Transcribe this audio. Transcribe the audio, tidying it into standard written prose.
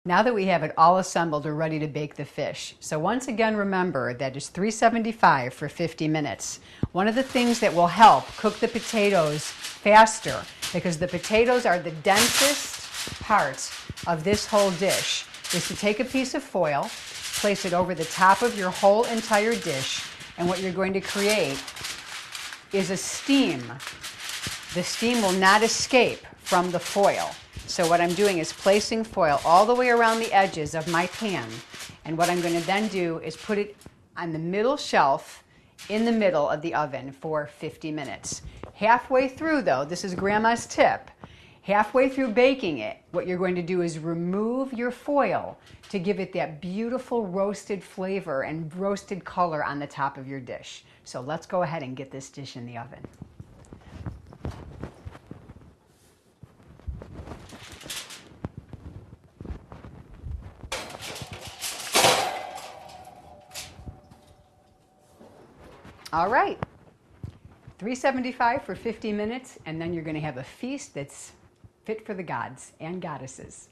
Now that we have it all assembled, we're ready to bake the fish. So once again, remember that it's 375 for 50 minutes. One of the things that will help cook the potatoes faster, because the potatoes are the densest part of this whole dish, is to take a piece of foil, place it over the top of your whole entire dish, and what you're going to create is a steam. The steam will not escape from the foil. So what I'm doing is placing foil all the way around the edges of my pan. And what I'm going to then do is put it on the middle shelf in the middle of the oven for 50 minutes. Halfway through though, this is Grandma's tip, halfway through baking it, what you're going to do is remove your foil to give it that beautiful roasted flavor and roasted color on the top of your dish. So let's go ahead and get this dish in the oven. All right, 375 for 50 minutes, and then you're going to have a feast that's fit for the gods and goddesses.